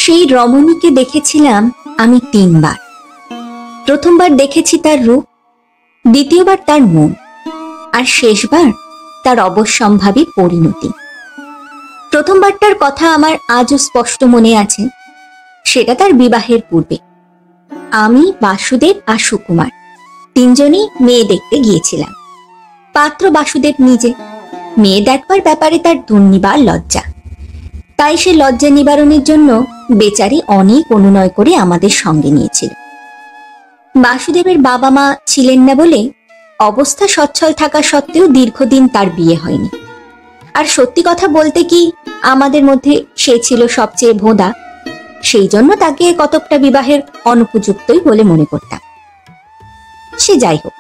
সেই রমণীকে দেখেছিলাম আমি 3 বার। প্রথমবার দেখেছি তার রূপ, দ্বিতীয়বার তার মন, আর শেষবার তার অবশ্যম্ভাবী পরিণতি। প্রথমবারটার কথা আমার আজও স্পষ্ট মনে আছে। সেটা তার বিবাহের পূর্বে। আমি, বাসুদেব আর সুকুমার 3 জনই মেয়ে দেখতে গিয়েছিলাম। পাত্র বাসুদেব নিজে। মেয়ে দেখবার ব্যাপারে তার দুর্নিবার লজ্জা। তাই সে লজ্জা নিবারণের জন্য বেচারি অনেক অনুনয় করে আমাদের সঙ্গে নিয়েছিল। বাসুদেবের বাবা মা ছিলেন না বলে অবস্থা সচ্ছল থাকা সত্ত্বেও দীর্ঘদিন তার বিয়ে হয়নি। আর সত্যি কথা বলতে কি, আমাদের মধ্যে সে ছিল সবচেয়ে ভোঁদা। সেই জন্য তাকে কতকটা বিবাহের অনুপযুক্তই বলে মনে করতাম। সে যাই হোক,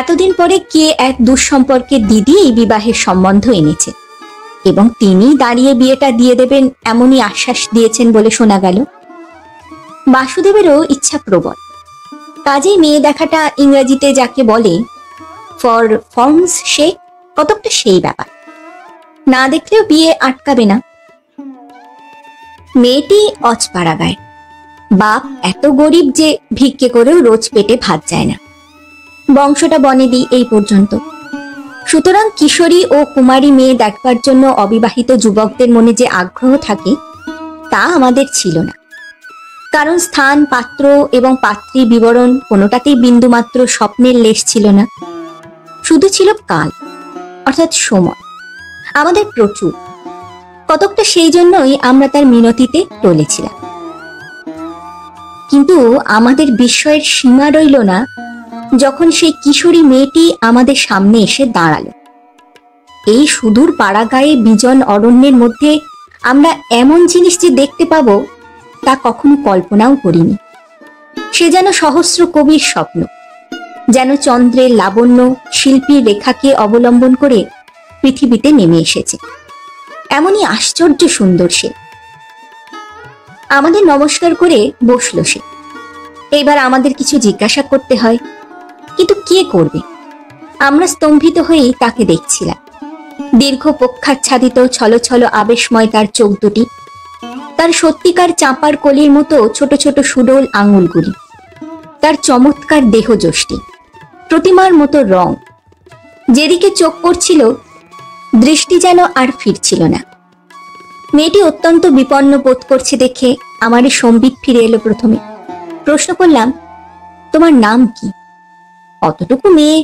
এতদিন পরে কে এক দুঃসম্পর্কের দিদি এই বিবাহের সম্বন্ধ এনেছে এবং তিনি দাঁড়িয়ে বিয়েটা দিয়ে দেবেন এমনই আশ্বাস দিয়েছেন বলে শোনা গেল। বাসুদেবেরও ইচ্ছা প্রবল। কাজেই মেয়ে দেখাটা ইংরেজিতে যাকে বলে ফর ফর্মস শেক, কতকটা সেই ব্যাপার। না দেখলেও বিয়ে আটকাবে না। মেয়েটি অচপাড়াগায়। বাপ এত গরিব যে ভিক্ষে করেও রোজ পেটে ভাত যায় না। বংশটা বনেদি এই পর্যন্ত। সুতরাং কিশোরী ও কুমারী মেয়ে দেখবার জন্য অবিবাহিত যুবকদের মনে যে আগ্রহ থাকে তা আমাদের ছিল না। কারণ স্থান, পাত্র এবং পাত্রী বিবরণ কোনোটাতেই বিন্দুমাত্র স্বপ্নের লেশ ছিল না। শুধু ছিল কাল, অর্থাৎ সময় আমাদের প্রচুর। কতকটা সেই জন্যই আমরা তার মিনতিতে টলেছিলাম। কিন্তু আমাদের বিস্ময়ের সীমা রইল না যখন সেই কিশোরী মেয়েটি আমাদের সামনে এসে দাঁড়ালো। এই সুদূর পাড়াগায়ে বিজন অরণ্যের মধ্যে আমরা এমন জিনিস যে দেখতে পাবো তা কখনো কল্পনাও করিনি। সে যেন সহস্র কবির স্বপ্ন, যেন চন্দ্রের লাবণ্য শিল্পীর রেখাকে অবলম্বন করে পৃথিবীতে নেমে এসেছে। এমনই আশ্চর্য সুন্দর সে। আমাদের নমস্কার করে বসল সে। এবার আমাদের কিছু জিজ্ঞাসা করতে হয়, কিন্তু কে করবে? আমরা স্তম্ভিত হয়েই তাকে দেখছিলাম। দীর্ঘ পক্ষাচ্ছাদিত ছলছল আবেশময় তার চোখ দুটি, তার সত্যিকার চাঁপার কলির মতো ছোট ছোট সুডোল আঙুলগুলি, তার চমৎকার দেহযষ্টি, প্রতিমার মতো রং। যেদিকে চোখ পড়ছিল দৃষ্টি যেন আর ফিরছিল না। মেয়েটি অত্যন্ত বিপন্ন বোধ করছে দেখে আমারই সম্বিত ফিরে এলো। প্রথমে প্রশ্ন করলাম, তোমার নাম কি? অতটুকু মেয়ে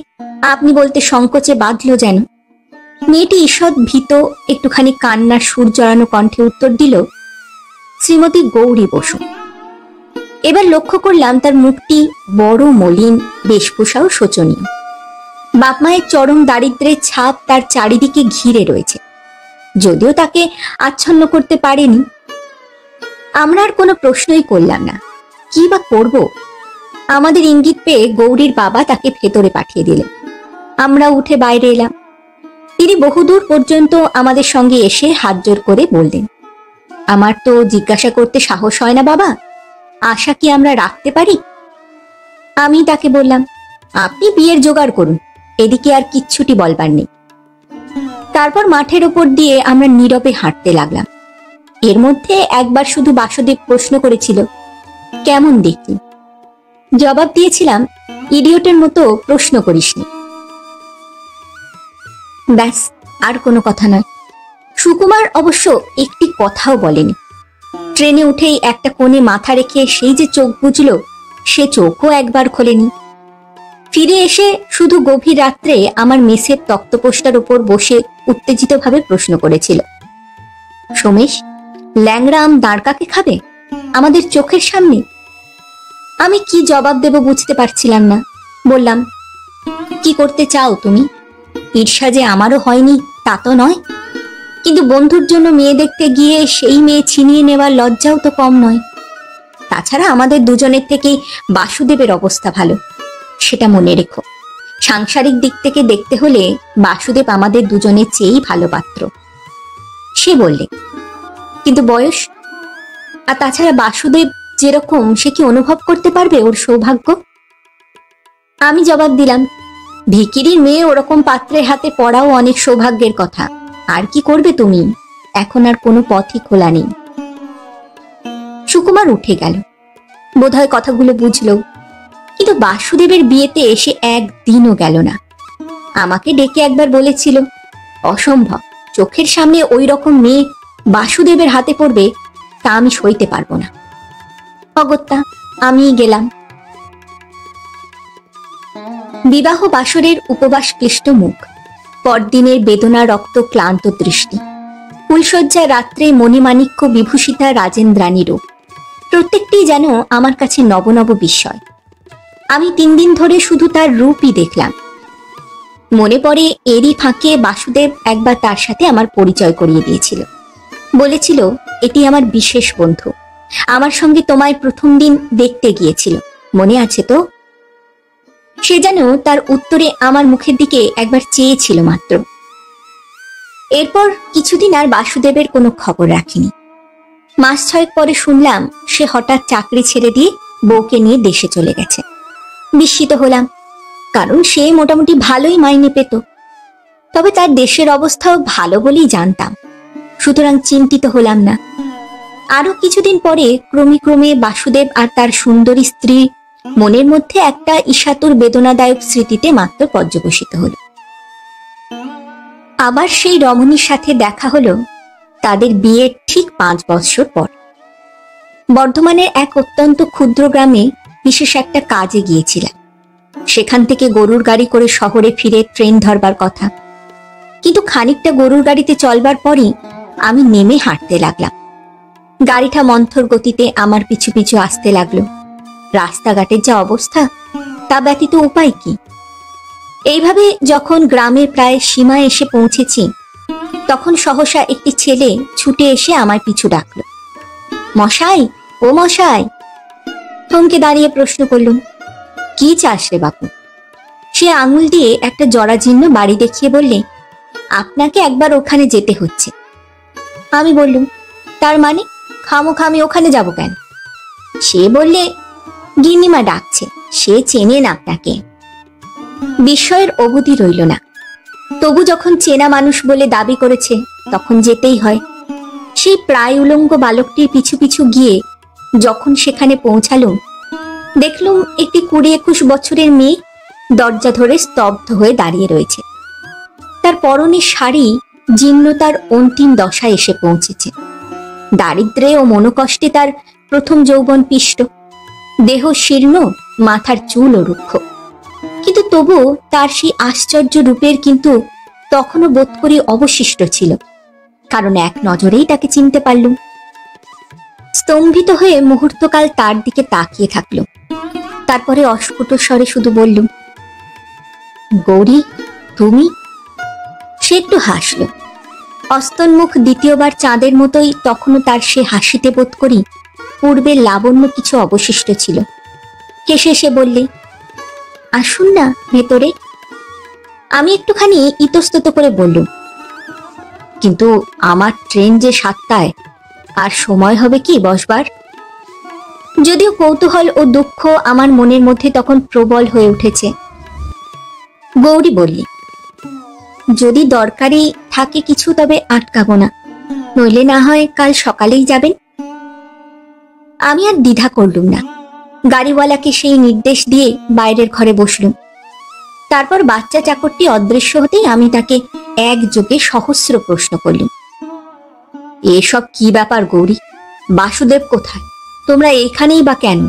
আপনি বলতে সংকোচে বাঁধল যেন। মেয়েটি ঈষৎ ভীত, একটুখানি কান্নার সুর জড়ানো কণ্ঠে উত্তর দিল, শ্রীমতী গৌরী বসু। এবার লক্ষ্য করলাম তার মুখটি বড় মলিন, বেশভূষাও শোচনীয়। বাপ মায়ের চরম দারিদ্র্যের ছাপ তার চারিদিকে ঘিরে রয়েছে, যদিও তাকে আচ্ছন্ন করতে পারেনি। আমরা আর কোনো প্রশ্নই করলাম না। কি বা করব? আমাদের ইঙ্গিত পেয়ে গৌরীর বাবা তাকে ভেতরে পাঠিয়ে দিলেন। আমরা উঠে বাইরে এলাম। তিনি বহুদূর পর্যন্ত আমাদের সঙ্গে এসে হাত জোর করে বললেন, আমার তো জিজ্ঞাসা করতে সাহস হয় না বাবা, আশা কি আমরা রাখতে পারি? আমি তাকে বললাম, আপনি বিয়ের জোগাড় করুন, এদিকে আর কিচ্ছুটি বলবার নেই। তারপর মাঠের ওপর দিয়ে আমরা নীরবে হাঁটতে লাগলাম। এর মধ্যে একবার শুধু বাসুদেব প্রশ্ন করেছিল, কেমন দেখলি? জবাব দিয়েছিলাম, ইডিয়টের মতো প্রশ্ন করিসনি। ব্যাস, আর কোনো কথা নয়। সুকুমার অবশ্য একটি কথাও বলেনি। ট্রেনে উঠেই একটা কোণে মাথা রেখে সেই যে চোখ বুঝল, সে চোখও একবার খোলেনি। ফিরে এসে শুধু গভীর রাত্রে আমার মেসের তক্তপোষটার উপর বসে উত্তেজিতভাবে প্রশ্ন করেছিল, সোমেশ, ল্যাংড়া আম দাঁড় কাকে খাবে আমাদের চোখের সামনে? আমি কি জবাব দেব বুঝতে পারছিলাম না। বললাম, কি করতে চাও তুমি? ঈর্ষা যে আমারও হয়নি তা তো নয়, কিন্তু বন্ধুর জন্য মেয়ে দেখতে গিয়ে সেই মেয়ে ছিনিয়ে নেওয়ার লজ্জাও তো কম নয়। তাছাড়া আমাদের দুজনের থেকেই বাসুদেবের অবস্থা ভালো, সেটা মনে রেখো। সাংসারিক দিক থেকে দেখতে হলে বাসুদেব আমাদের দুজনের চেয়েই ভালো পাত্র। সে বললে, কিন্তু বয়স? আর তাছাড়া বাসুদেব যেরকম, সে কি অনুভব করতে পারবে ওর সৌভাগ্য? আমি জবাব দিলাম, ভিখিরির মেয়ে ওরকম পাত্রের হাতে পড়াও অনেক সৌভাগ্যের কথা। আর কি করবে তুমি? এখন আর কোনো পথই খোলা নেই। আবার উঠে গেল। বোধহয় কথাগুলো বুঝলো। কিন্তু বাসুদেবের বিয়েতে এসে একদিনও গেল না। আমাকে ডেকে একবার বলেছিল, অসম্ভব, চোখের সামনে ওই রকম মেয়ে বাসুদেবের হাতে পড়বে, তা আমি সইতে পারবো না। অগত্যা আমি গেলাম। বিবাহ বাসরের উপবাস ক্লিষ্ট মুখ, পরদিনের বেদনা রক্ত ক্লান্ত দৃষ্টি, ফুলশয্যা রাত্রে মণিমাণিক্য বিভূষিতা রাজেন্দ্রাণী রূপ, প্রত্যেকটি যেন আমার কাছে নবনব বিস্ময়। আমি 3 দিন ধরে শুধু তার রূপই দেখলাম। মনে পড়ে এরই ফাঁকে বাসুদেব একবার তার সাথে আমার পরিচয় করিয়ে দিয়েছিল। বলেছিল, এটি আমার বিশেষ বন্ধু, আমার সঙ্গে তোমায় প্রথম দিন দেখতে গিয়েছিল, মনে আছে তো? সে যেন তার উত্তরে আমার মুখের দিকে একবার চেয়েছিল মাত্র। এরপর কিছুদিন আর বাসুদেবের কোনো খবর রাখিনি। মাস 6 পরে শুনলাম সে হঠাৎ চাকরি ছেড়ে দিয়ে বউকে নিয়ে দেশে চলে গেছে। বিস্মিত হলাম, কারণ সে মোটামুটি ভালোই মাইনে পেত। তবে তার দেশের অবস্থাও ভালো বলেই জানতাম, সুতরাং চিন্তিত হলাম না। আরো কিছুদিন পরে ক্রমে ক্রমে বাসুদেব আর তার সুন্দরী স্ত্রী মনের মধ্যে একটা ঈশাতুর বেদনাদায়ক স্মৃতিতে মাত্র পর্যবসিত হল। আবার সেই রমণীর সাথে দেখা হলো তাদের বিয়ের ঠিক 5 বৎসর পর। বর্ধমানের এক অত্যন্ত ক্ষুদ্র গ্রামে বিশেষ একটা কাজে গিয়েছিলাম। সেখান থেকে গরুর গাড়ি করে শহরে ফিরে ট্রেন ধরবার কথা। কিন্তু খানিকটা গরুর গাড়িতে চলবার পরই আমি নেমে হাঁটতে লাগলাম। গাড়িটা মন্থর গতিতে আমার পিছু পিছু আসতে লাগলো। রাস্তাঘাটের যা অবস্থা, তা ব্যতীত উপায় কি? এইভাবে যখন গ্রামের প্রায় সীমায় এসে পৌঁছেছি, তখন সহসা একটি ছেলে ছুটে এসে আমার পিছু ডাকলো, মশাই, ও মশাই। থমকে দাঁড়িয়ে প্রশ্ন করলুম, কি চাস রে বাপু? সে আঙুল দিয়ে একটা জরাজীর্ণ বাড়ি দেখিয়ে বললে, আপনাকে একবার ওখানে যেতে হচ্ছে। আমি বললুম, তার মানে? খামোখা আমি ওখানে যাব কেন? সে বললে, গিন্নিমা ডাকছে, সে চেনেন আপনাকে। বিস্ময়ের অবধি রইল না। তবু যখন চেনা মানুষ বলে দাবি করেছে, তখন যেতেই হয়। সেই প্রায় উলঙ্গ বালকটির পিছু পিছু গিয়ে যখন সেখানে পৌঁছালুম, দেখলুম একটি 20-21 বছরের মেয়ে দরজা ধরে স্তব্ধ হয়ে দাঁড়িয়ে রয়েছে। তার পরনের শাড়ি জীর্ণতার অন্তিম দশায় এসে পৌঁছেছে। দারিদ্র্যে ও মনোকষ্টে তার প্রথম যৌবন পিষ্ট, দেহ শীর্ণ, মাথার চুলও রুক্ষ। কিন্তু তবু তার সেই আশ্চর্য রূপের কিন্তু তখনও বোধ করি অবশিষ্ট ছিল, কারণ এক নজরেই তাকে চিনতে পারলুম। স্তম্ভিত হয়ে মুহূর্তকাল তার দিকে তাকিয়ে থাকলুম। তারপরে অস্ফুট স্বরে শুধু বললুম, গৌরী, তুমি? সে একটু হাসল। অস্তন্মুখ দ্বিতীয়বার চাঁদের মতোই তখনও তার সে হাসিতে বোধ করি পূর্বের লাবণ্য কিছু অবশিষ্ট ছিল। হেসে সে বললে, আসুন না ভেতরে। আমি একটুখানি ইতস্তত করে বললুম, কিন্তু আমার ট্রেন যে 7টায়, আর সময় হবে কি বসবার? যদিও কৌতূহল ও দুঃখ আমার মনের মধ্যে তখন প্রবল হয়ে উঠেছে। গৌরী বললি, যদি দরকারি থাকে কিছু তবে আটকাবো না, নইলে না হয় কাল সকালেই যাবেন। আমি আর দ্বিধা করলুম না। গাড়িওয়ালাকে সেই নির্দেশ দিয়ে বাইরের ঘরে বসলুম। তারপর বাচ্চা চাকরটি অদৃশ্য হতেই আমি তাকে একযোগে সহস্র প্রশ্ন করলুম, এসব কি ব্যাপার গৌরী? বাসুদেব কোথায়? তোমরা এইখানেই বা কেন?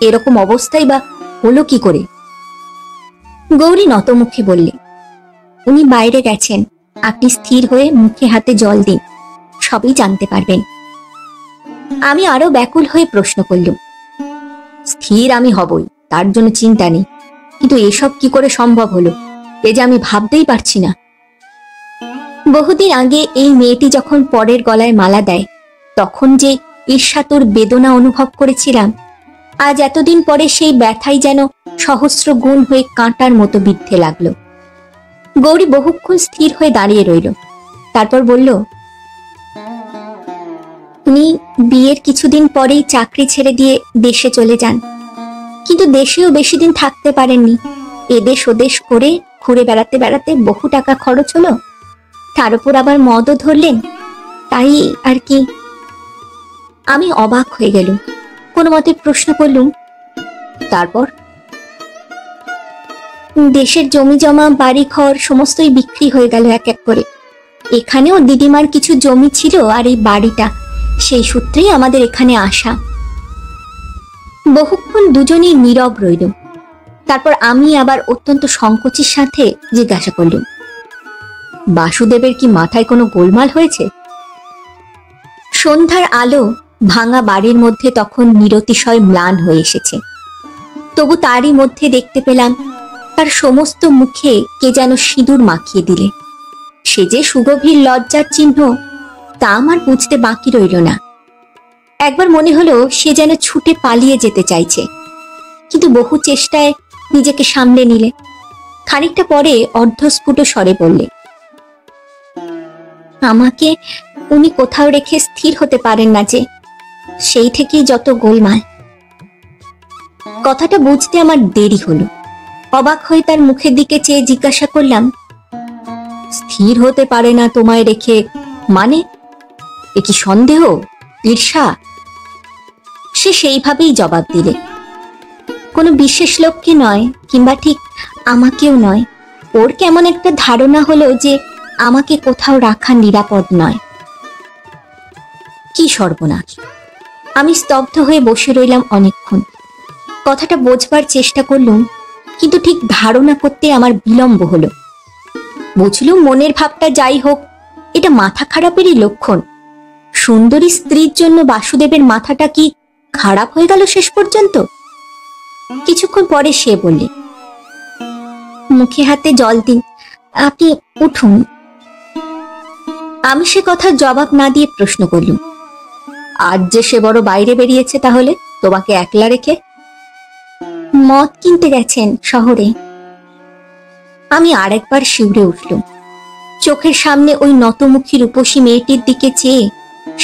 এরকম অবস্থায় বা হলো কি করে? গৌরী নতমুখে বললে, উনি বাইরে গেছেন, আপনি স্থির হয়ে মুখে হাতে জল দিন, সবই জানতে পারবেন। আমি আরো ব্যাকুল হয়ে প্রশ্ন করলুম, স্থির আমি হবই, তার জন্য চিন্তা নেই, কিন্তু এসব কি করে সম্ভব হলো, এ যে আমি ভাবতেই পারছি না। বহুদিন আগে এই মেয়েটি যখন পরের গলায় মালা দেয়, তখন যে ঈর্ষাতুর বেদনা অনুভব করেছিলাম, আজ এতদিন পরে সেই ব্যথাই যেন সহস্র গুণ হয়ে কাঁটার মতো বিদ্ধে লাগলো। গৌরী বহুক্ষণ স্থির হয়ে দাঁড়িয়ে রইল। তারপর বলল, উনি বিয়ের কিছুদিন পরেই চাকরি ছেড়ে দিয়ে দেশে চলে যান, কিন্তু দেশেও বেশি দিন থাকতে পারেননি। এদেশ ওদেশ করে ঘুরে বেড়াতে বেড়াতে বহু টাকা খরচ হলো, তার উপর আবার মদও ধরলেন, তাই আর কি। আমি অবাক হয়ে গেলুম। কোনো মতে প্রশ্ন করলুম, তারপর? দেশের জমি জমা বাড়ি ঘর সমস্তই বিক্রি হয়ে গেল এক এক করে। এখানেও দিদিমার কিছু জমি ছিল, আর এই বাড়িটা, সেই সূত্রেই আমাদের এখানে আসা। বহুক্ষণ দুজনেই নীরব রইল। তারপর আমি আবার অত্যন্ত সংকোচের সাথে জিজ্ঞাসা করলুম, বাসুদেবের কি মাথায় কোনো গোলমাল হয়েছে? সন্ধ্যার আলো ভাঙা বাড়ির মধ্যে তখন নিরতিশয় ম্লান হয়ে এসেছে। তবু তারই মধ্যে দেখতে পেলাম তার সমস্ত মুখে কে যেন সিঁদুর মাখিয়ে দিলে। সে যে সুগভীর লজ্জার চিহ্ন তা আমার বুঝতে বাকি রইল না। একবার মনে হলো সে যেন ছুটে পালিয়ে যেতে চাইছে, কিন্তু বহু চেষ্টায় নিজেকে সামলে নিলে। খানিকটা পরে অর্ধস্ফুট স্বরে বললে, আমাকে উনি কোথাও রেখে স্থির হতে পারেন না যে, সেই থেকেই যত গোলমাল। কথাটা বুঝতে আমার দেরি হলো। অবাক হয়ে তার মুখের দিকে চেয়ে জিজ্ঞাসা করলাম, স্থির হতে পারে না তোমায় রেখে মানে? এ কি সন্দেহ, ঈর্ষা? সে সেইভাবেই জবাব দিলে, কোনো বিশেষ লোককে নয়, কিংবা ঠিক আমাকেও নয়। ওর কেমন একটা ধারণা হলো যে আমাকে কোথাও রাখা নিরাপদ নয়। কি সর্বনাশ! আমি স্তব্ধ হয়ে বসে রইলাম অনেকক্ষণ। কথাটা বোঝবার চেষ্টা করলুম, কিন্তু ঠিক ধারণা করতে আমার বিলম্ব হলো। বুঝলুম মনের ভাবটা যাই হোক, এটা মাথা খারাপেরই লক্ষণ। সুন্দরী স্ত্রীর জন্য বাসুদেবের মাথাটা কি খারাপ হয়ে গেল শেষ পর্যন্ত? কিছুক্ষণ পরে সে বললে, মুখে হাতে জল দিন, আপনি উঠুন। আমি সে কথার জবাব না দিয়ে প্রশ্ন করলুম, আজ যে সে বড় বাইরে বেরিয়েছে, তাহলে তোমাকে একলা রেখে? মদ কিনতে গেছেন শহরে। আমি আরেকবার শিউরে উঠলুম। চোখের সামনে ওই নতমুখী রূপসী মেয়েটির দিকে চেয়ে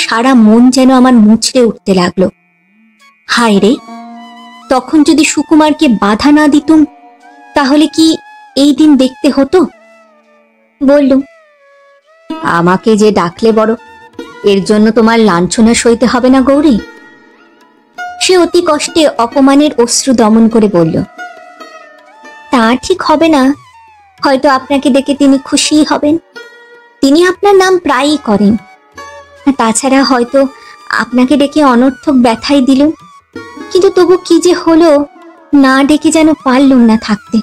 সারা মন যেন আমার মুচড়ে উঠতে লাগলো। হায় রে, তখন যদি সুকুমারকে বাধা না দিতুম, তাহলে কি এই দিন দেখতে হতো? বললুম, আমাকে যে ডাকলে বড়, এর জন্য তোমার লাঞ্ছনা সইতে হবে না গৌরী? সে অতি কষ্টে অপমানের অশ্রু দমন করে বলল, তা ঠিক হবে না। হয়তো আপনাকে দেখে তিনি খুশি হবেন। তিনি আপনার নাম প্রায়ই করেন। তাছাড়া হয়তো আপনাকে ডেকে অনর্থক ব্যথাই দিলুম, কিন্তু তবু কি যে হলো, না ডেকে যেন পারলুম না থাকতে।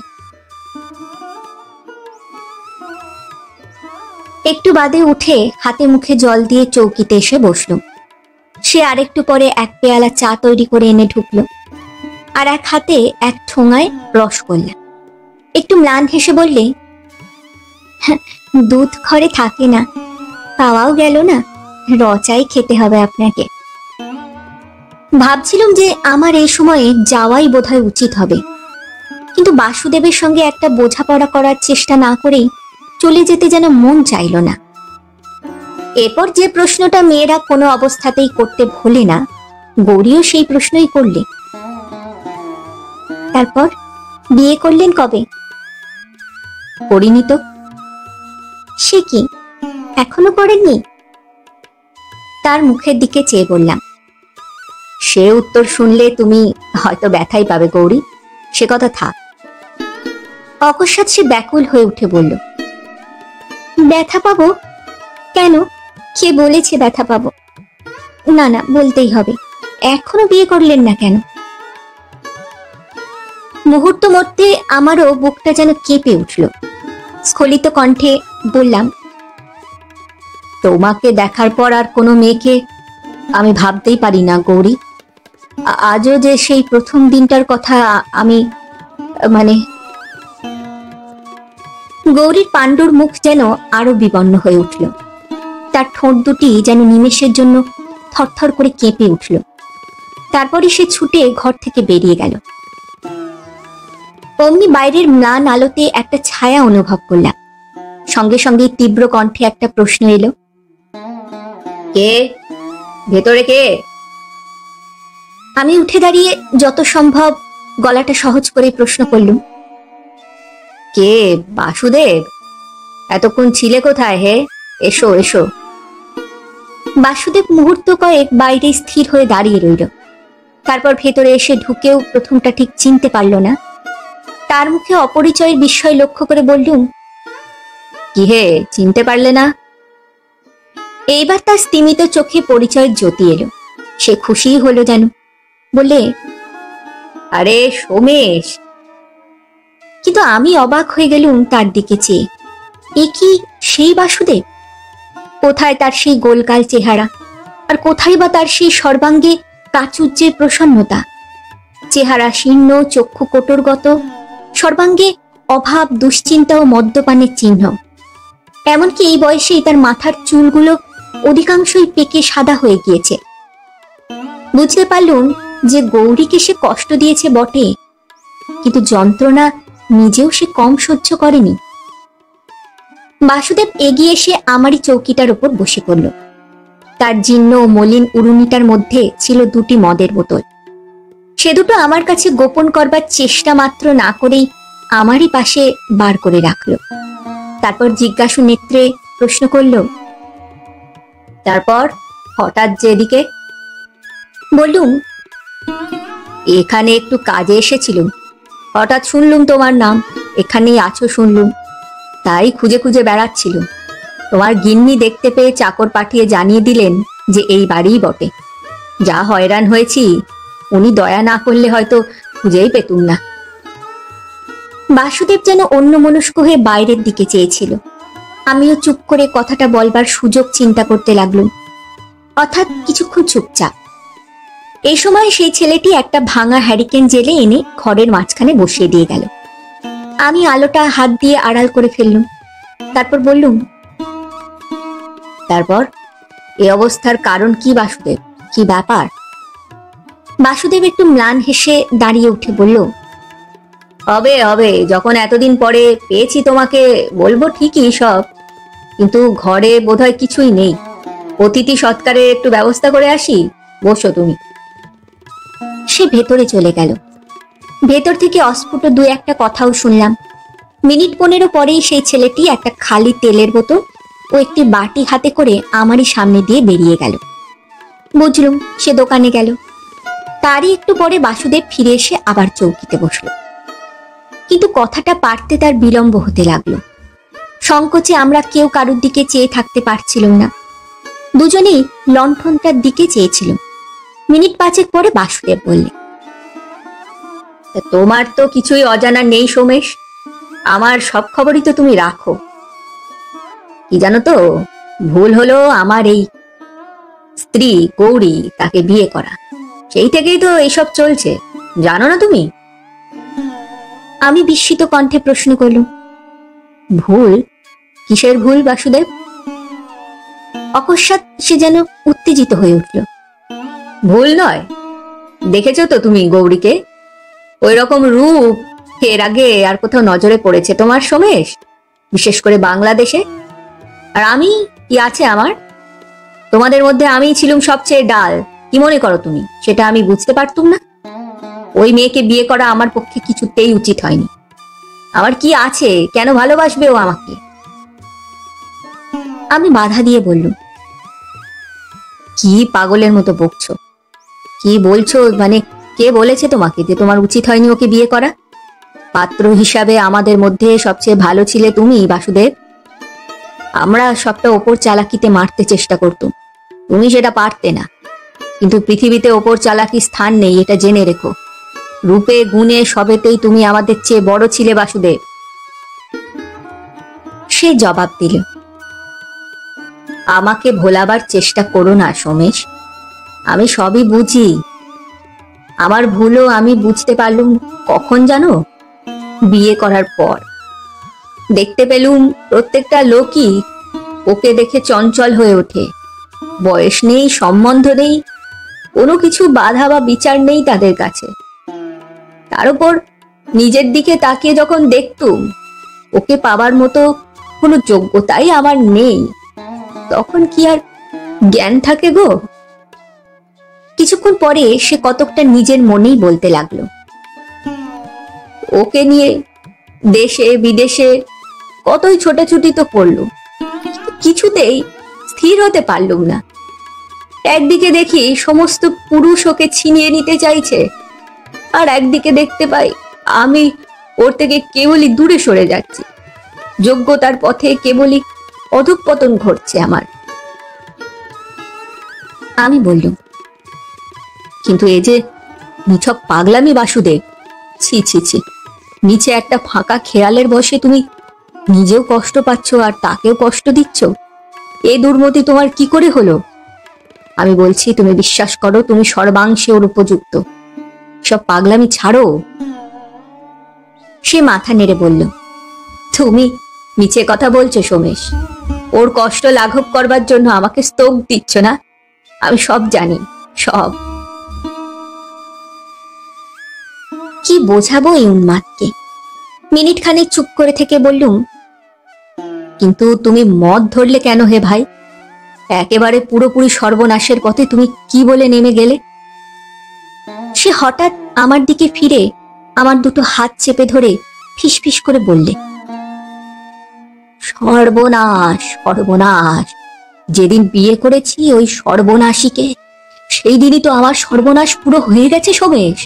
একটু বাদে উঠে হাতে মুখে জল দিয়ে চৌকিতে এসে বসলুম। সে আরেকটু পরে এক পেয়ালা চা তৈরি করে এনে ঢুকলো, আর এক হাতে এক ঠোঙায় রসগোল্লা। একটু ম্লান হেসে বললে, দুধ ঘরে থাকে না, পাওয়াও গেল না, রচাই খেতে হবে আপনাকে। ভাবছিলাম যে আমার এই সময়ে যাওয়াই বোধহয় উচিত হবে, কিন্তু বাসুদেবের সঙ্গে একটা বোঝাপড়া করার চেষ্টা না করেই চলে যেতে যেন মন চাইল না। এরপর যে প্রশ্নটা মেয়েরা কোনো অবস্থাতেই করতে ভোলে না, গৌরীও সেই প্রশ্নই করলে, তারপর বিয়ে করলেন কবে? করিনি তো। সে কি, এখনো করেননি? তার মুখের দিকে চেয়ে বললাম, সে উত্তর শুনলে তুমি হয়তো ব্যথাই পাবে গৌরী, সে কথা থাক। অকস্মাৎ সে ব্যাকুল হয়ে উঠে বলল, ব্যথা পাবো কেন? কে বলেছে ব্যথা পাবো? না না, বলতেই হবে, এখনো বিয়ে করলেন না কেন? মুহূর্ত মধ্যে আমারও বুকটা যেন কেঁপে উঠল। স্খলিত কণ্ঠে বললাম, তোমাকে দেখার পর আর কোনো মেয়েকে আমি ভাবতেই পারি না গৌরী। আজও যে সেই প্রথম দিনটার কথা আমি মানে। গৌরীর পাণ্ডুর মুখ যেন আরো বিবর্ণ হয়ে উঠল। তার ঠোঁট দুটি যেন নিমেষের জন্য থরথর করে কেঁপে উঠল। তারপরে সে ছুটে ঘর থেকে বেরিয়ে গেল। অমনি বাইরের ম্লান আলোতে একটা ছায়া অনুভব করলাম। সঙ্গে সঙ্গে তীব্র কণ্ঠে একটা প্রশ্ন এলো, কে ভেতরে কে? আমি উঠে দাঁড়িয়ে যত সম্ভব গলাটা সহজ করে প্রশ্ন করলুম, কে বাসুদেব? এতক্ষণ ছিলে কোথায় হে? এসো এসো। বাসুদেব মুহূর্ত কয়েক বাইরে স্থির হয়ে দাঁড়িয়ে রইল। তারপর ভেতরে এসে ঢুকেও প্রথমটা ঠিক চিনতে পারল না। তার মুখে অপরিচয়ের বিস্ময় লক্ষ্য করে বললুম, কি হে, চিনতে পারলে না? এইবার তার স্তিমিত চোখে পরিচয়ের জ্যোতি এলো। সে খুশিই হলো যেন। বললে, আরে সোমেশ। কিন্তু আমি অবাক হয়ে গেলুম তার দিকে চেয়ে। এ কি সেই বাসুদেব? কোথায় তার সেই গোলগাল চেহারা, আর কোথায় বা তার সেই সর্বাঙ্গে প্রাচুর্যের প্রসন্নতা? চেহারা শীর্ণ, চক্ষু কোটরগত, সর্বাঙ্গে অভাব, দুশ্চিন্তা ও মদ্যপানের চিহ্ন। এমনকি এই বয়সেই তার মাথার চুলগুলো অধিকাংশই পেকে সাদা হয়ে গিয়েছে। বুঝতে পারলুম যে গৌরীকে সে কষ্ট দিয়েছে বটে, কিন্তু যন্ত্রণা নিজেও সে কম সহ্য করেনি। বাসুদেব এগিয়ে এসে আমারই চৌকিটার উপর বসে পড়ল। তার জীর্ণ ও মলিন উরুনিটার মধ্যে ছিল দুটি মদের বোতল। সে দুটো আমার কাছে গোপন করবার চেষ্টা মাত্র না করেই আমারই পাশে বার করে রাখল। তারপর জিজ্ঞাসু নেত্রে প্রশ্ন করল, তারপর হঠাৎ যে এদিকে? বললুম, এখানে একটু কাজে এসেছিলুম, হঠাৎ শুনলুম তোমার নাম, এখানেই আছো শুনলুম, তাই খুঁজে খুঁজে বেড়াচ্ছিল। তোমার গিন্নি দেখতে পেয়ে চাকর পাঠিয়ে জানিয়ে দিলেন যে এই বাড়িই বটে। যা হয়রান হয়েছি, উনি দয়া না করলে হয়তো খুঁজেই পেতুম না। বাসুদেব যেন অন্যমনস্ক হয়ে বাইরের দিকে চেয়েছিল। আমিও চুপ করে কথাটা বলবার সুযোগ চিন্তা করতে লাগলুম। অর্থাৎ কিছুক্ষণ চুপচাপ। এই সময় সেই ছেলেটি একটা ভাঙা হ্যারিকেন জেলে এনে ঘরের মাঝখানে বসিয়ে দিয়ে গেল। আমি আলোটা হাত দিয়ে আড়াল করে ফেললুম। তারপর বললুম, তারপর এই অবস্থার কারণ কি বাসুদেব? কি ব্যাপার? বাসুদেব একটু ম্লান হেসে দাঁড়িয়ে উঠে বলল, হবে হবে, যখন এতদিন পরে পেয়েছি তোমাকে বলবো ঠিকই সব, কিন্তু ঘরে বোধহয় কিছুই নেই। অতিথি সৎকারের একটু ব্যবস্থা করে আসি, বসো তুমি। সে ভেতরে চলে গেল। ভেতর থেকে অস্ফুট দু একটা কথাও শুনলাম। মিনিট 15 পরেই সেই ছেলেটি একটা খালি তেলের বোতল ও একটি বাটি হাতে করে আমারই সামনে দিয়ে বেরিয়ে গেল। বুঝলুম সে দোকানে গেল। তারই একটু পরে বাসুদেব ফিরে এসে আবার চৌকিতে বসল। কিন্তু কথাটা পারতে তার বিলম্ব হতে লাগলো। সংকোচে আমরা কেউ কারুর দিকে চেয়ে থাকতে পারছিলাম না। দুজনেই লণ্ঠনটার দিকে চেয়েছিলাম। মিনিট 5 পরে বাসুদেব বললে, তোমার তো কিছুই অজানা নেই সোমেশ, আমার সব খবরই তো তুমি রাখো। কি জানো তো, ভুল হলো আমার এই স্ত্রী গৌরী, তাকে বিয়ে করা। সেই থেকেই তো এইসব চলছে, জানো না তুমি? আমি বিস্মিত কণ্ঠে প্রশ্ন করলুম, ভুল? কিসের ভুল বাসুদেব? অকস্মাৎ সে যেন উত্তেজিত হয়ে উঠল। ভুল নয়, দেখেছো তো তুমি গৌরীকে? ওই রকম রূপ এর আগে আর কোথাও নজরে পড়েছে তোমার সোমেশ? বিশেষ করে বাংলাদেশে। আর আমি কি আছে আমার? তোমাদের মধ্যে আমি ছিলুম সবচেয়ে ডাল। কি মনে করো তুমি সেটা আমি বুঝতে পারতুম না? ওই মেয়েকে বিয়ে করা আমার পক্ষে কিছুতেই উচিত হয়নি। আমার কি আছে, কেন ভালোবাসবে ও আমাকে? আমি বাধা দিয়ে বললুম, কি পাগলের মতো বকছো? কি বলছো? মানে কে বলেছে তোমাকে যে তোমার উচিত হয়নি ওকে বিয়ে করা? পাত্র হিসাবে আমাদের মধ্যে সবচেয়ে ভালো ছিলে তুমি বাসুদেব। আমরা সবটা ওপর চালাকিতে মারতে চেষ্টা করতুম, তুমি সেটা পারতে না। কিন্তু পৃথিবীতে ওপর চালাকি স্থান নেই, এটা জেনে রেখো। রূপে গুণে সবেতেই তুমি আমাদের চেয়ে বড় ছিলে বাসুদেব। সে জবাব দিল, আমাকে ভোলাবার চেষ্টা করো না সোমেশ, আমি সবই বুঝি। আমার ভুলও আমি বুঝতে পারলুম কখন জানো? বিয়ে করার পর। দেখতে পেলুম প্রত্যেকটা লোকই ওকে দেখে চঞ্চল হয়ে ওঠে। বয়স নেই, সম্বন্ধ নেই, কোনো কিছু বাধা বা বিচার নেই তাদের কাছে। তার উপর নিজের দিকে তাকিয়ে যখন দেখতুম ওকে পাবার মতো কোনো যোগ্যতাই আমার নেই, তখন কি আর জ্ঞান থাকে গো? কিছুক্ষণ পরে সে কতকটা নিজের মনেই বলতে লাগলো, ওকে নিয়ে দেশে বিদেশে কতই ছোটাছুটি তো করলো, কিছুতেই স্থির হতে পারলুম না। একদিকে দেখি সমস্ত পুরুষ ওকে ছিনিয়ে নিতে চাইছে, আর একদিকে দেখতে পাই আমি ওর থেকে কেবলই দূরে সরে যাচ্ছি। যোগ্যতার পথে কেবলই অধঃপতন ঘটছে আমার। আমি বললুম, কিন্তু এ যে নিছক পাগলামি বাসুদেব। ছি ছি ছি, নিচে একটা ফাঁকা খেয়ালের বসে তুমি নিজেও কষ্ট পাচ্ছ আর তাকেও কষ্ট দিচ্ছ। এ দুর্মতি তোমার কি করে হলো? আমি বলছি, তুমি বিশ্বাস করো তুমি সর্বাংশে ওর উপযুক্ত। সব পাগলামি ছাড়ো। সে মাথা নেড়ে বলল, তুমি নিচে কথা বলছো সোমেশ। ওর কষ্ট লাঘব করবার জন্য আমাকে স্তোক দিচ্ছ না? আমি সব জানি, সব। কি বোঝাবো এই উন্মাদকে? মিনিট খানেক চুপ করে থেকে বললুম, কিন্তু তুমি মদ ধরলে কেন হে ভাই? একেবারে পুরোপুরি সর্বনাশের পথে তুমি কি বলে নেমে গেলে? সে হঠাৎ আমার দিকে ফিরে আমার দুটো হাত চেপে ধরে ফিসফিস করে বললে, সর্বনাশ, সর্বনাশ। যেদিন বিয়ে করেছি ওই সর্বনাশীকে, সেই দিনই তো আমার সর্বনাশ পুরো হয়ে গেছে সোমেশ।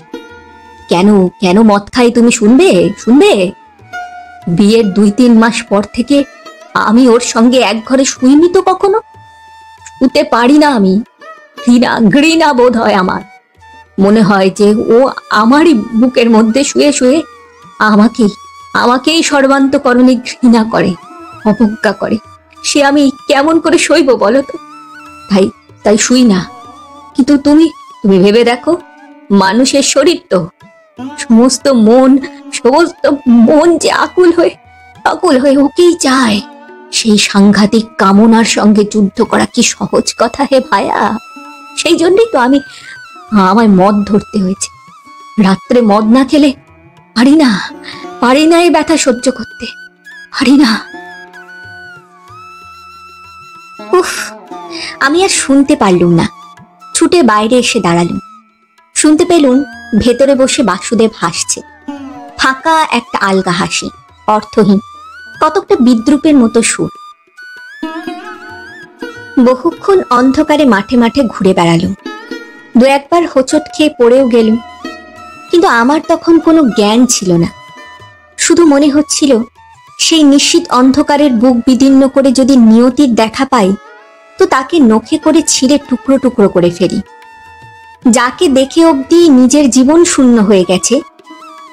কেন কেন মদ খাই তুমি শুনবে? শুনবে? বিয়ের 2-3 মাস পর থেকে আমি ওর সঙ্গে এক ঘরে শুইনি তো কখনো। শুতে পারি না আমি। ঘৃণা ঘৃণা বোধ হয় আমার। মনে হয় যে ও আমারই বুকের মধ্যে শুয়ে শুয়ে আমাকেই সর্বান্তকরণে ঘৃণা করে, অবজ্ঞা করে। সে আমি কেমন করে সইব বলো তো? তাই শুই না। কিন্তু তুমি ভেবে দেখো, মানুষের শরীর তো, সমস্ত মন যে আকুল হয়ে ওকেই চায়। সেই সাংঘাতিক কামনার সঙ্গে যুদ্ধ করা কি সহজ কথা হে ভায়া? সেই জন্যই তো আমায় মদ ধরতে হয়েছে। রাত্রে মদ না খেলে পারি না এই ব্যথা সহ্য করতে, পারি না। উফ, আমি আর শুনতে পারলুম না। ছুটে বাইরে এসে দাঁড়ালুম। শুনতে পেলুম ভেতরে বসে বাসুদেব হাসছে। ফাঁকা একটা আলগা হাসি, অর্থহীন, কতকটা বিদ্রুপের মতো সুর। বহুক্ষণ অন্ধকারে মাঠে মাঠে ঘুরে বেড়ালুম। 2-1 হোঁচট খেয়ে পড়েও গেলুম, কিন্তু আমার তখন কোনো জ্ঞান ছিল না। শুধু মনে হচ্ছিল সেই নিশ্চিত অন্ধকারের বুক বিদীর্ণ করে যদি নিয়তির দেখা পাই, তো তাকে নখে করে ছিঁড়ে টুকরো টুকরো করে ফেলি। যাকে দেখে অবধি নিজের জীবন শূন্য হয়ে গেছে,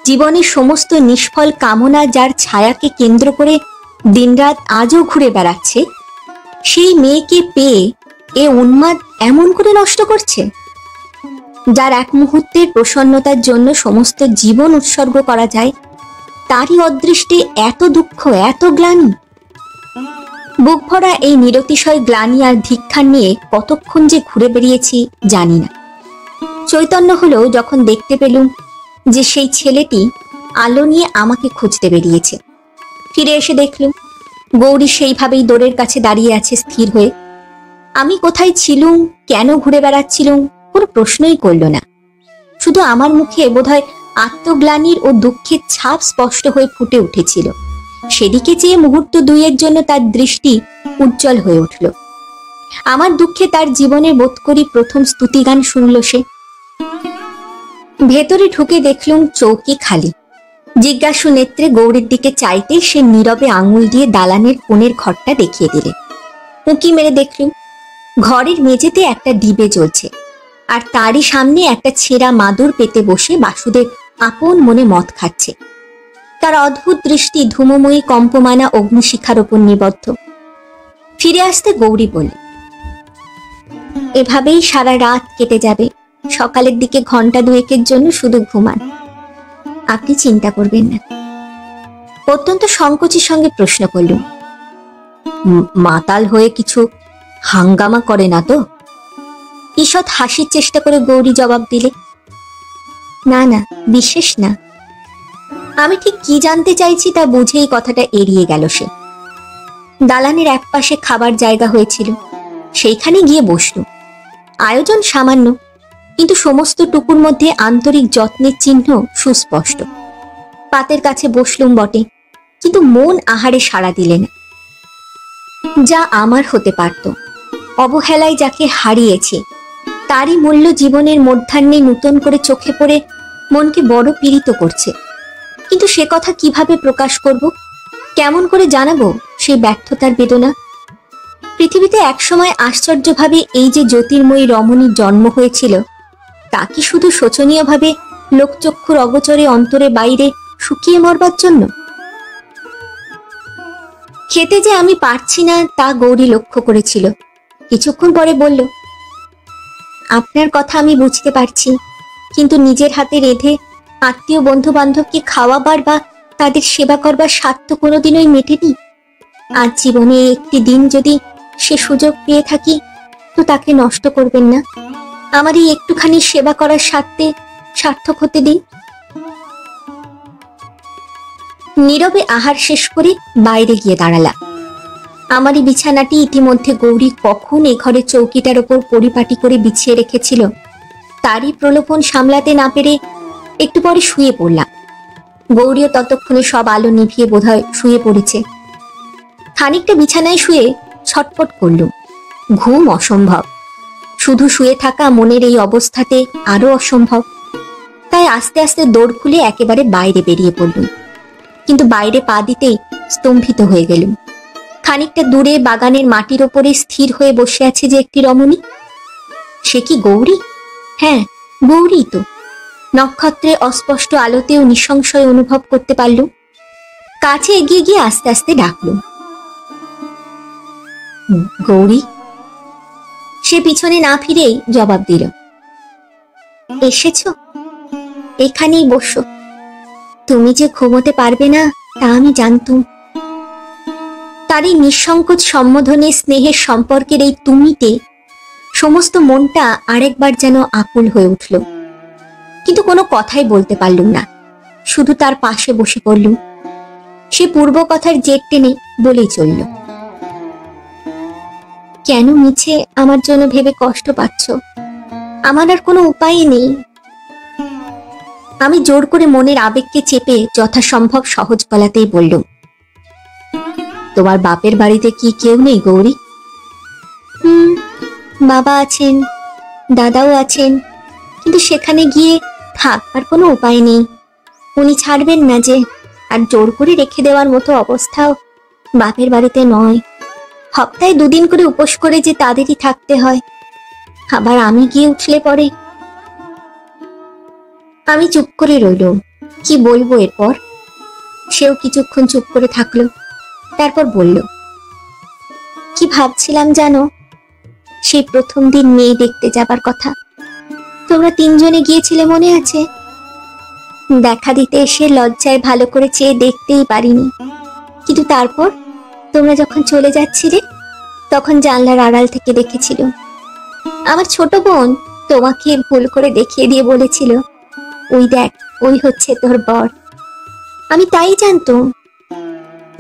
জীবনের সমস্ত নিষ্ফল কামনা যার ছায়াকে কেন্দ্র করে দিনরাত আজও ঘুরে বেড়াচ্ছে, সেই মেয়েকে পেয়ে এ উন্মাদ এমন করে নষ্ট করছে। যার এক মুহূর্তের প্রসন্নতার জন্য সমস্ত জীবন উৎসর্গ করা যায়, তারই অদৃষ্টে এত দুঃখ, এত গ্লানি। বুক ভরা এই নিরতিশয় গ্লানি আর ধিক্ষার নিয়ে কতক্ষণ যে ঘুরে বেরিয়েছি জানি না। চৈতন্য হলো যখন দেখতে পেলুম যে সেই ছেলেটি আলো নিয়ে আমাকে খুঁজতে বেরিয়েছে। ফিরে এসে দেখলুম গৌরী সেইভাবেই দোরের কাছে দাঁড়িয়ে আছে স্থির হয়ে। আমি কোথায় ছিলুম, কেন ঘুরে বেড়াচ্ছিলুম, কোনো প্রশ্নই করল না। শুধু আমার মুখে বোধহয় আত্মগ্লানির ও দুঃখের ছাপ স্পষ্ট হয়ে ফুটে উঠেছিল। সেদিকে চেয়ে মুহূর্ত 2-এর জন্য তার দৃষ্টি উজ্জ্বল হয়ে উঠল। আমার দুঃখে তার জীবনের বোধ করি প্রথম স্তুতিগান শুনল সে। ভেতরে ঢুকে দেখলুম চৌকি খালি। জিজ্ঞাসু নেত্রে গৌরীর দিকে চাইতে সে নীরবে আঙুল দিয়ে দালানের কোণের ঘরটা দেখিয়ে দিলে। উঁকি মেরে দেখলুম ঘরের মেঝেতে একটা ডিবে জ্বলছে, আর তারই সামনে একটা ছেঁড়া মাদুর পেতে বসে বাসুদেব আপন মনে মদ খাচ্ছে। তার অদ্ভুত দৃষ্টি ধূমময়ী কম্পমানা অগ্নিশিখার ওপর নিবদ্ধ। ফিরে আসতে গৌরী বলল, এভাবেই সারা রাত কেটে যাবে। সকালের দিকে ঘন্টা 2-এর জন্য শুধু ঘুমান, আপনি চিন্তা করবেন না। অত্যন্ত সংকোচের সঙ্গে প্রশ্ন করলুম, মাতাল হয়ে কিছু হাঙ্গামা করে না তো? ঈষৎ হাসির চেষ্টা করে গৌরী জবাব দিলে, না না, বিশেষ না। আমি ঠিক কি জানতে চাইছি তা বুঝেই কথাটা এড়িয়ে গেল সে। দালানের একপাশে খাবার জায়গা হয়েছিল, সেইখানে গিয়ে বসলুম। আয়োজন সামান্য, কিন্তু সমস্ত টুকুর মধ্যে আন্তরিক যত্নের চিহ্ন সুস্পষ্ট। পাতের কাছে বসলুম বটে, কিন্তু মন আহারে সাড়া দিলে না। যা আমার হতে পারত, অবহেলায় যাকে হারিয়েছি তারই মূল্য জীবনের মধ্যাহ্নে নূতন করে চোখে পড়ে মনকে বড় পীড়িত করছে। কিন্তু সে কথা কিভাবে প্রকাশ করব, কেমন করে জানাবো সেই ব্যর্থতার বেদনা? পৃথিবীতে একসময় আশ্চর্যভাবে এই যে জ্যোতির্ময়ী রমণীর জন্ম হয়েছিল, তা কি শুধু শোচনীয়ভাবে লোকচক্ষুর অগোচরে অন্তরে বাইরে শুকিয়ে মরবার জন্য? খেতে যে আমি পারছি না তা গৌরী লক্ষ্য করেছিল। কিছুক্ষণ পরে বলল, আপনার কথা আমি বুঝতে পারছি, কিন্তু নিজের হাতে রেঁধে আত্মীয় বন্ধু বান্ধবকে খাওয়াবার বা তাদের সেবা করবার স্বাদ তো কোনোদিনই মেটেনি। আজ জীবনে একটি দিন যদি সে সুযোগ পেয়ে থাকি তো তাকে নষ্ট করবেন না। আমার এই একটুখানি সেবা করার স্বার্থে সার্থক হতে দিন। নীরবে আহার শেষ করে বাইরে গিয়ে দাঁড়ালাম। আমারই বিছানাটি ইতিমধ্যে গৌরী কখন এ ঘরে চৌকিটার ওপর পরিপাটি করে বিছিয়ে রেখেছিল, তারই প্রলোভন সামলাতে না পেরে একটু পরে শুয়ে পড়লাম। গৌরীও ততক্ষণে সব আলো নিভিয়ে বোধহয় শুয়ে পড়েছে। খানিকটা বিছানায় শুয়ে ছটপট করলুম। ঘুম অসম্ভব, শুধু শুয়ে থাকা মনের এই অবস্থাতে আরো অসম্ভব। তাই আস্তে আস্তে দৌড় খুলে একেবারে বাইরে বেরিয়ে পড়লুম। কিন্তু বাইরে পা দিতেই স্তম্ভিত হয়ে গেলুম। খানিকটা দূরে বাগানের মাটির ওপরে স্থির হয়ে বসে আছে যে একটি রমণী। সে কি গৌরী? হ্যাঁ, গৌরী তো। নক্ষত্রে অস্পষ্ট আলোতেও নিঃসংশয় অনুভব করতে পারলুম। কাছে এগিয়ে গিয়ে আস্তে আস্তে ডাকলুম, গৌরী। সে পিছনে না ফিরেই জবাব দিল, এসেছ? এখানেই বসো। তুমি যে ঘুমোতে পারবে না তা আমি জানতুম। তার এই নিঃসংকোচ সম্বোধনে স্নেহের সম্পর্কের এই তুমিতে সমস্ত মনটা আরেকবার যেন আকুল হয়ে উঠল। কিন্তু কোনো কথাই বলতে পারলুম না, শুধু তার পাশে বসে পড়লুম। সে পূর্ব কথার জেদ টেনে বলেই চলল, কেন মিছে আমার জন্য ভেবে কষ্ট পাচ্ছ? আমার আর কোনো উপায় নেই। আমি জোর করে মনের আবেগকে চেপে যথাসম্ভব সহজ গলাতেই বললুম, তোমার বাপের বাড়িতে কি কেউ নেই গৌরী? বাবা আছেন, দাদাও আছেন, কিন্তু সেখানে গিয়ে থাকবার কোনো উপায় নেই। উনি ছাড়বেন না যে, আর জোর করে রেখে দেওয়ার মতো অবস্থাও বাপের বাড়িতে নয়। সপ্তাহে 2 দিন করে উপোস করে যে তাদেরই থাকতে হয়। আবার আমি গিয়ে উঠলে পরে। আমি চুপ করে রইলুম। কি বলবো এরপর? সেও কিছুক্ষণ চুপ করে থাকলো, তারপর বলল, কি ভাবছিলাম জানো? সেই প্রথম দিন মেয়ে দেখতে যাবার কথা। তোমরা 3 জনে গিয়েছিলে, মনে আছে? দেখা দিতে এসে লজ্জায় ভালো করে চেয়ে দেখতেই পারিনি। কিন্তু তারপর তোমরা যখন চলে যাচ্ছিলে তখন জানলার আড়াল থেকে দেখেছিল। আমার ছোট বোন তোমাকে ভুল করে দেখিয়ে দিয়ে বলেছিল, ওই দেখ, ওই হচ্ছে তোর বর। আমি তাই জানতাম।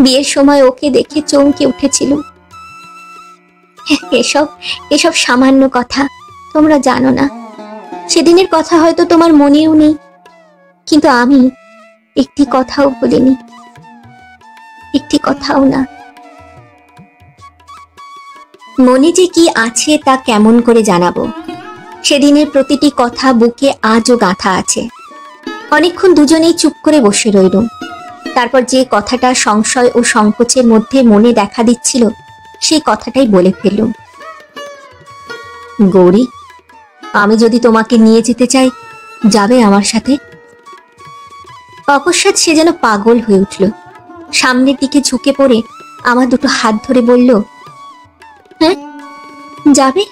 বিয়ের সময় ওকে দেখে চমকে উঠেছিল। এসব এসব সামান্য কথা, তোমরা জানো না। সেদিনের কথা হয়তো তোমার মনেও নেই, কিন্তু আমি একটি কথাও বলিনি, একটি কথাও না। মনে যে কি আছে তা কেমন করে জানাবো? সেদিনের প্রতিটি কথা বুকে আজও গাঁথা আছে। অনেকক্ষণ দুজনেই চুপ করে বসে রইলুম। তারপর যে কথাটা সংশয় ও সংকোচের মধ্যে মনে দেখা দিচ্ছিল সেই কথাটাই বলে ফেললুম, গৌরী, আমি যদি তোমাকে নিয়ে যেতে চাই, যাবে আমার সাথে? অকস্মাৎ সে যেন পাগল হয়ে উঠল। সামনের দিকে ঝুঁকে পড়ে আমার দুটো হাত ধরে বলল, হ্যাঁ, যাবে?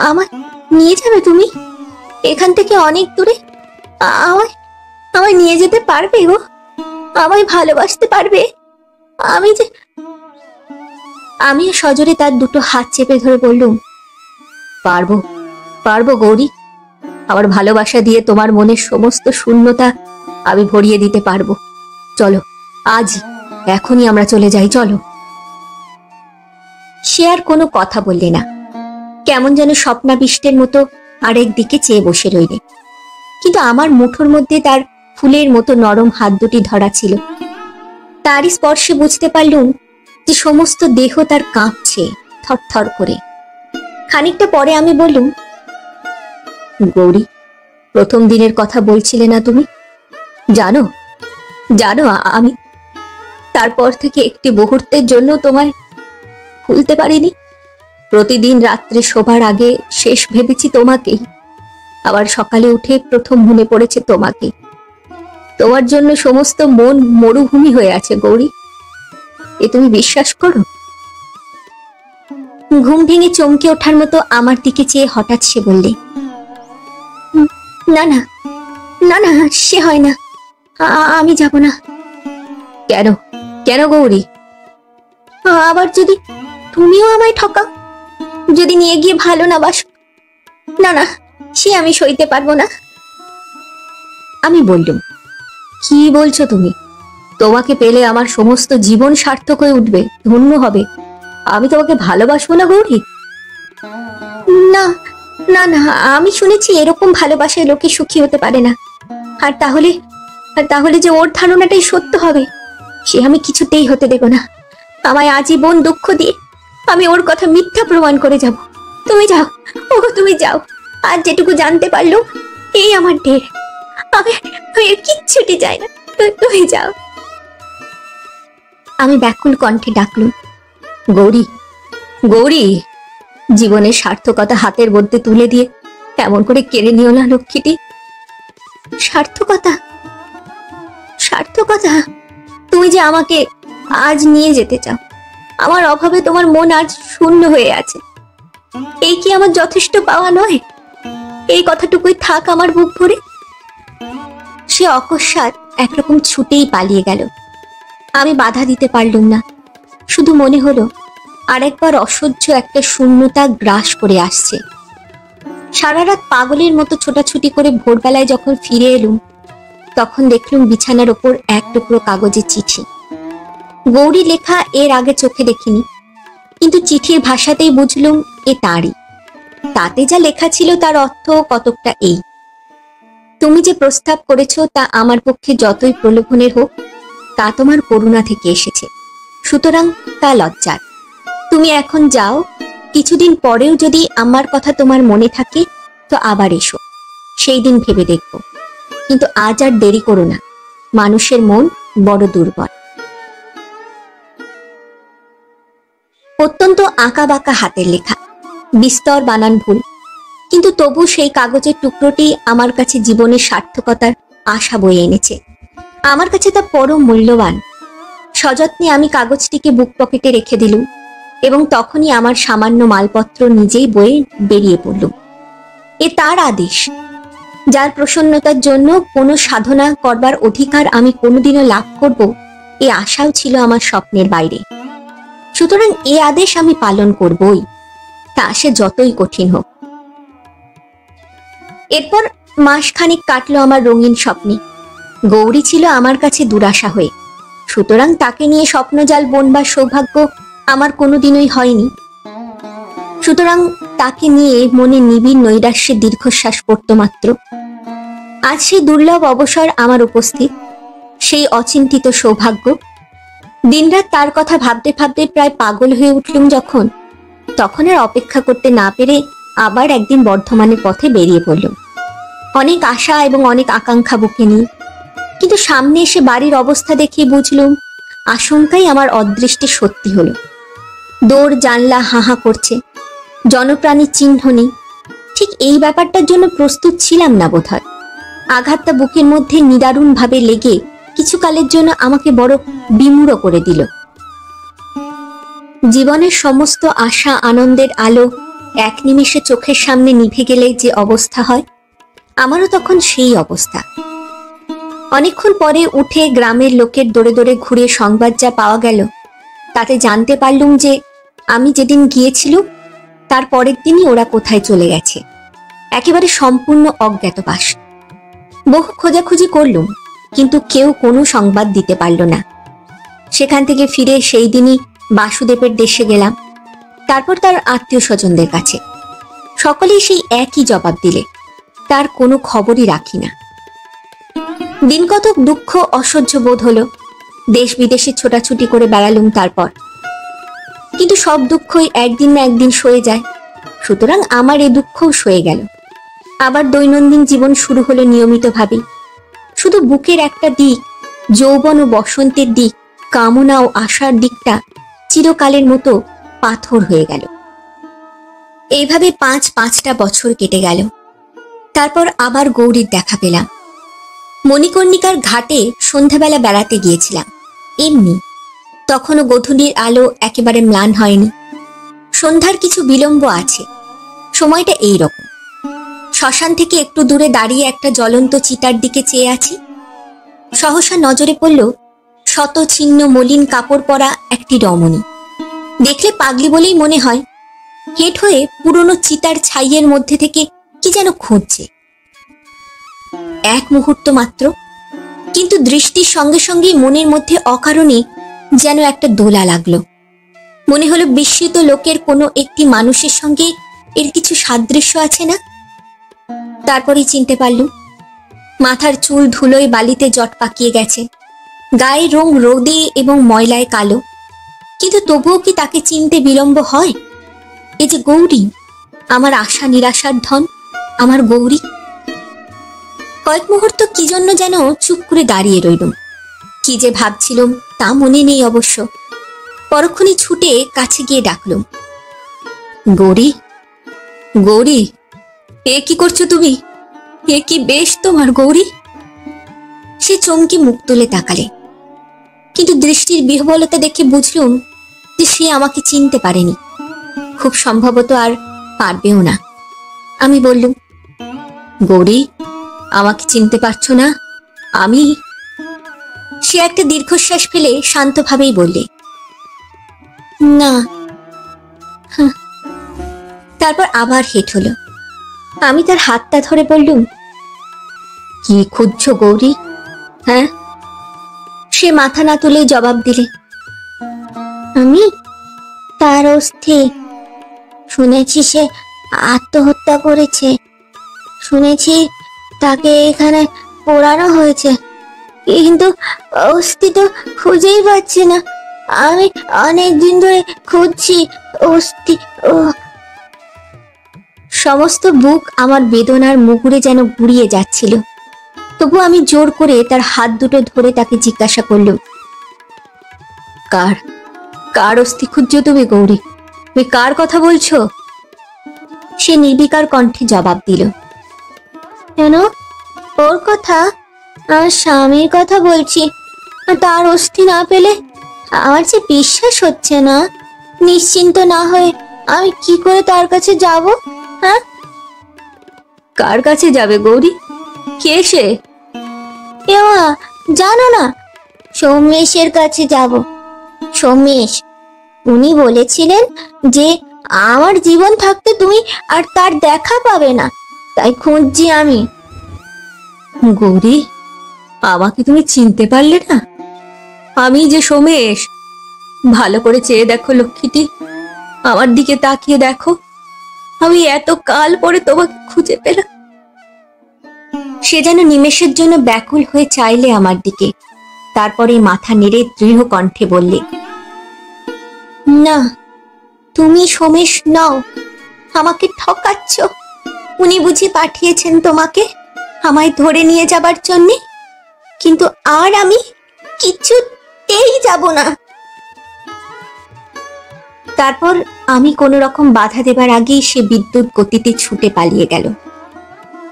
আমায় নিয়ে যাবে তুমি? এখান থেকে অনেক দূরে? আমায় আমায় নিয়ে যেতে পারবে গো? আমায় ভালোবাসতে পারবে? আমিও সজোরে তার দুটো হাত চেপে ধরে বললুম, পারবো, পারবো গৌরী। আমার ভালোবাসা দিয়ে তোমার মনের সমস্ত শূন্যতা আমি ভরিয়ে দিতে পারবো। চলো, আজই, এখনই আমরা চলে যাই, চলো। সে আর কোনো কথা বললে না। কেমন যেন স্বপ্নাবিষ্টের মতো আরেক দিকে চেয়ে বসে রইলে। কিন্তু আমার মুঠোর মধ্যে তার ফুলের মতো নরম হাত দুটি ধরা ছিল। তারই স্পর্শে বুঝতে পারলুম যে সমস্ত দেহ তার কাঁপছে থরথর করে। খানিকটা পরে আমি বললুম, গৌরী, প্রথম দিনের কথা বলছিলে না তুমি? জানো জানো আমি তারপর থেকে একটি মুহূর্তের জন্য তোমায় ভুলতে পারিনি। প্রতিদিন রাত্রে শোবার আগে শেষ ভেবেছি তোমাকেই, আবার সকালে উঠে প্রথম মনে পড়েছে তোমাকে। তোমার জন্য সমস্ত মন মরুভূমি হয়ে আছে গৌরী, এ তুমি বিশ্বাস করো? ঘুম ভেঙে চমকে ওঠার মতো আমার দিকে চেয়ে হঠাৎ সে বললে, না না না না, সে হয় না, আমি যাব না। কেন কেন গৌরী? আবার যদি তুমিও আমায় ঠকাও, যদি নিয়ে গিয়ে ভালো না বাসো, না না, সে আমি সইতে পারবো না। আমি বললুম, কি বলছো তুমি? তোমাকে পেলে আমার সমস্ত জীবন সার্থক হয়ে উঠবে, ধন্য হবে। আমি তোমাকে ভালোবাসবো না গৌরী? না না না, আমি শুনেছি এরকম ভালোবাসায় লোকে সুখী হতে পারে না। আর তাহলে যে ওর ধারণাটাই সত্য হবে, সে আমি কিছুতেই হতে দেব না। আমায় আজীবন দুঃখ দিয়ে আমি ওর কথা মিথ্যা প্রমাণ করে যাব। তুমি যাও, ওগো তুমি যাও। আর যেটুকু জানতে পারলো এই আমার ঢের। আমি এর কিচ্ছুটি চাই না, তুমি যাও। আমি ব্যাকুল কণ্ঠে ডাকলুম, গৌরী গৌরী, জীবনের সার্থকতা হাতের মধ্যে তুলে দিয়ে এমন করে কেড়ে নিও না লক্ষ্মীটি। সার্থকতা? সার্থকতা? তুমি যে আমাকে আজ নিয়ে যেতে চাও, আমার অভাবে তোমার মন আজ শূন্য হয়ে আছে, এই কি আমার যথেষ্ট পাওয়া নয়? এই কথাটুকুই থাক আমার বুক ভরে। সে অকস্মাৎ একরকম ছুটেই পালিয়ে গেল। আমি বাধা দিতে পারলুম না, শুধু মনে হলো আরেকবার অসহ্য একটা শূন্যতা গ্রাস করে আসছে। সারা রাত পাগলের মতো ছোটাছুটি করে ভোরবেলায় যখন ফিরে এলুম, তখন দেখলুম বিছানার ওপর এক টুকরো কাগজের চিঠি। গৌরী লেখা এর আগে চোখে দেখিনি, কিন্তু চিঠির ভাষাতেই বুঝলুম এ তাঁরই। তাতে যা লেখা ছিল তার অর্থ কতকটা এই, তুমি যে প্রস্তাব করেছ তা আমার পক্ষে যতই প্রলোভনের হোক, তা তোমার করুণা থেকে এসেছে, সুতরাং তা লজ্জার। তুমি এখন যাও, কিছুদিন পরেও যদি আমার কথা তোমার মনে থাকে তো আবার এসো, সেই দিন ভেবে দেখব। কিন্তু আজ আর দেরি করো না, মানুষের মন বড় দুর্বল। অত্যন্ত আঁকা বাঁকা হাতের লেখা, বিস্তর বানান ভুল, কিন্তু তবু সেই কাগজের টুকরোটি আমার কাছে জীবনের সার্থকতার আশা বয়ে এনেছে। আমার কাছে তা পরম মূল্যবান। সযত্নে আমি কাগজটিকে বুক পকেটে রেখে দিলুম এবং তখনই আমার সামান্য মালপত্র নিজেই বয়ে বেরিয়ে পড়লুম। এ তার আদেশ, যার প্রসন্নতার জন্য কোনো সাধনা করবার অধিকার আমি কোনোদিনও লাভ করব, এ আশাও ছিল আমার স্বপ্নের বাইরে। সুতরাং এ আদেশ আমি পালন করবই, তা সে যতই কঠিন হোক। এরপর মাসখানিক কাটলো আমার রঙিন স্বপ্নে। গৌরী ছিল আমার কাছে দুরাশা হয়ে, সুতরাং তাকে নিয়ে স্বপ্নজাল বনবার সৌভাগ্য আমার কোনোদিনই হয়নি। সুতরাং তাকে নিয়ে মনে নিবিড় নৈরাশ্যে দীর্ঘশ্বাস পড়ত মাত্র। আজ সেই দুর্লভ অবসর আমার উপস্থিত, সেই অচিন্তিত সৌভাগ্য। দিনরাত তার কথা ভাবতে ভাবতে প্রায় পাগল হয়ে উঠলুম যখন, তখন আর অপেক্ষা করতে না পেরে আবার একদিন বর্ধমানের পথে বেরিয়ে পড়লুম। অনেক আশা এবং অনেক আকাঙ্ক্ষা বুকে নিয়ে, কিন্তু সামনে এসে বাড়ির অবস্থা দেখে বুঝলুম আশঙ্কাই আমার অদৃষ্টে সত্যি হলো। দৌড় জানলা হাহা করছে, জনপ্রাণীর চিহ্ন নেই। ঠিক এই ব্যাপারটার জন্য প্রস্তুত ছিলাম না বোধহয়। আঘাতটা বুকের মধ্যে নিদারুণ ভাবে লেগে কিছুকালের জন্য আমাকে বড় বিমূঢ় করে দিল। জীবনের সমস্ত আশা আনন্দের আলো এক নিমেষে চোখের সামনে নিভে গেলে যে অবস্থা হয়, আমারও তখন সেই অবস্থা। অনেকক্ষণ পরে উঠে গ্রামের লোকের দৌড়ে দৌড়ে ঘুরে সংবাদ যা পাওয়া গেল, তাতে জানতে পারলুম যে আমি যেদিন গিয়েছিলুম তার পরের দিনই ওরা কোথায় চলে গেছে, একেবারে সম্পূর্ণ অজ্ঞাতবাস। বহু খোঁজাখুঁজি করলুম, কিন্তু কেউ কোনো সংবাদ দিতে পারল না। সেখান থেকে ফিরে সেই দিনই বাসুদেবের দেশে গেলাম, তারপর তার আত্মীয় স্বজনদের কাছে। সকলেই সেই একই জবাব দিলে, তার কোনো খবরই রাখি না। দিন কতক দুঃখ অসহ্য বোধ হলো, দেশ বিদেশে ছোটাছুটি করে বেড়ালুম তারপর। কিন্তু সব দুঃখই একদিন না একদিন সয়ে যায়, সুতরাং আমার এ দুঃখও সয়ে গেল। আবার দৈনন্দিন জীবন শুরু হলো নিয়মিতভাবে। শুধু বুকের একটা দিক, যৌবন ও বসন্তের দিক, কামনা ও আশার দিকটা চিরকালের মতো পাথর হয়ে গেল। এইভাবে পাঁচটা বছর কেটে গেল। তারপর আবার গৌরীর দেখা পেলাম। মণিকর্ণিকার ঘাটে সন্ধ্যাবেলা বেড়াতে গিয়েছিলাম, এমনি। তখনও গোধূলির আলো একেবারে ম্লান হয়নি। সন্ধ্যার কিছু বিলম্ব আছে। সময়টা এই রকম। শ্মশান থেকে একটু দূরে দাঁড়িয়ে একটা জ্বলন্ত চিতার দিকে চেয়ে আছি। সহসা নজরে পড়ল শত ছিন্ন মলিন কাপড় পরা একটি রমণী। দেখলে পাগলি বলেই মনে হয়। হেঁট হয়ে পুরনো চিতার ছাইয়ের মধ্যে থেকে কি যেন খুঁজছে। এক মুহূর্ত মাত্র, কিন্তু দৃষ্টির সঙ্গে সঙ্গে মনের মধ্যে অকারণে যেন একটা দোলা লাগলো। মনে হলো বিস্মিত লোকের কোনো একটি মানুষের সঙ্গে এর কিছু সাদৃশ্য আছে না। তারপরেই চিনতে পারলুম, মাথার চুল ধুলোয় বালিতে জট পাকিয়ে গেছে, গায়ের রং রোদে এবং ময়লায় কালো। কিন্তু তবুও কি তাকে চিনতে বিলম্ব হয়? এ যে গৌরী, আমার আশা নিরাশার ধন, আমার গৌরী। কয়েক মুহূর্ত কি জন্য যেন চুপ করে দাঁড়িয়ে রইলুম। কি যে ভাবছিলাম তা মনে নেই অবশ্য। পরক্ষণে ছুটে কাছে গিয়ে ডাকলুম, গৌরী, গৌরী, এ কি করছো তুমি? এ কি বেশ তোমার গৌরী? সে চমকে মুখ তুলে তাকালে, কিন্তু দৃষ্টির বিহ্বলতা দেখে বুঝলুম যে সে আমাকে চিনতে পারেনি, খুব সম্ভবত আর পারবেও না। আমি বললুম, গৌরী, আমাকে চিনতে পারছো না? আমি। সে একটা দীর্ঘশ্বাস ফেলে শান্তভাবেই বললে, না। তারপর আবার হেঁট হলো। আমি তার হাতটা ধরে বললুম, কি খুঁজছো গৌরী? হ্যাঁ? সে মাথা না তুলে জবাব দিলে, আমি তার অস্থি। শুনেছি সে আত্মহত্যা করেছে। শুনেছি তাকে এখানে পোড়ানো হয়েছে, কিন্তু অস্থি তো খুঁজেই পাচ্ছি না। আমি অনেক দিন ধরে খুঁজছি অস্থি। সমস্ত বুক আমার বেদনার মুগুরে যেন গুড়িয়ে যাচ্ছিল। তবু আমি জোর করে তার হাত দুটো ধরে তাকে জিজ্ঞাসা করলুম, কার কার অস্থি খুঁজছো তুমি গৌরী? তুমি কার কথা বলছো? সে নির্বিকার কণ্ঠে জবাব দিল, কেন? ওর কথা? আমার স্বামীর কথা বলছি। তার অস্থি না পেলে আমার যে বিশ্বাস হচ্ছে না। নিশ্চিন্ত না হয়ে আমি কি করে তার কাছে যাব? হ্যাঁ? কার কাছে যাবে গৌরী? কে সে? এমা, জানো না? সোমেশের কাছে যাব। সোমেশ, উনি বলেছিলেন যে আমার জীবন থাকতে তুমি আর তার দেখা পাবে না, তাই খুঁজছি আমি। গৌরী, আমাকে তুমি চিনতে পারলে না? আমি যে সোমেশ। ভালো করে চেয়ে দেখো লক্ষ্মীটি, আমার দিকে তাকিয়ে দেখো। আমি এত কাল পরে তোমাকে খুঁজে পেলাম। সে যেন নিমেষের জন্য ব্যাকুল হয়ে চাইলে আমার দিকে, তারপরে মাথা নেড়ে দৃঢ় কণ্ঠে বললে, না, তুমি সোমেশ নও। আমাকে ঠকাচ্ছ। উনি বুঝি পাঠিয়েছেন তোমাকে আমায় ধরে নিয়ে যাবার জন্যে? কিন্তু আর আমি কিছুতেই যাব না। তারপর আমি কোনো রকম বাধা দেবার আগেই সে বিদ্যুৎ গতিতে ছুটে পালিয়ে গেল।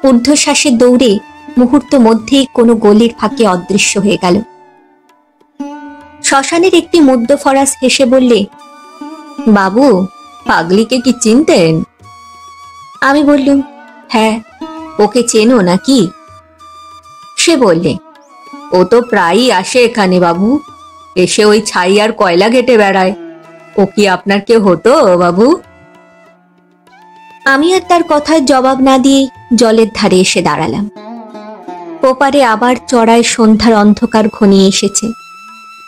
ঊর্ধ্বশ্বাসের দৌড়ে মুহূর্ত মধ্যেই কোনো গলির ফাঁকে অদৃশ্য হয়ে গেল। শ্মশানের একটি মধ্যফরাস হেসে বললে, বাবু, পাগলিকে কি চিনতেন? আমি বললুম, হ্যাঁ। ওকে চেনো নাকি? সে বললে, ও তো প্রায়ই আসে এখানে বাবু। এসে ওই ছাই আর কয়লা ঘেটে বেড়ায়। ও কি আপনার কেউ হতো বাবু? আমি আর তার কথার জবাব না দিয়ে জলের ধারে এসে দাঁড়ালাম। ওপারে আবার চড়ায় সন্ধ্যার অন্ধকার ঘনিয়ে এসেছে।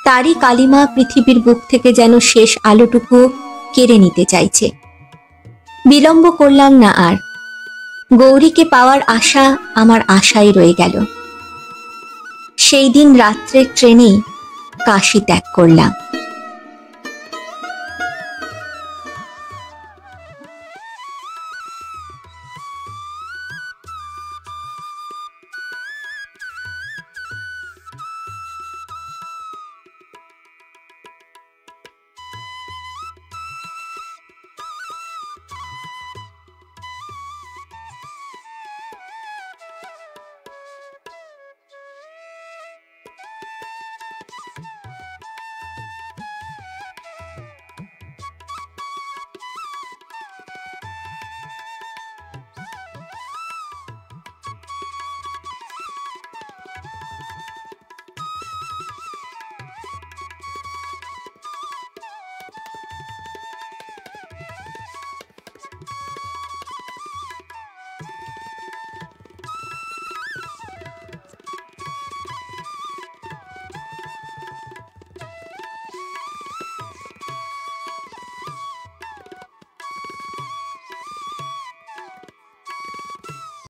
তারই কালিমা পৃথিবীর বুক থেকে যেন শেষ আলোটুকু কেড়ে নিতে চাইছে। বিলম্ব করলাম না আর। গৌরীকে পাওয়ার আশা আমার আশাই রয়ে গেল। সেই দিন রাত্রের ট্রেনেই কাশী ত্যাগ করলাম।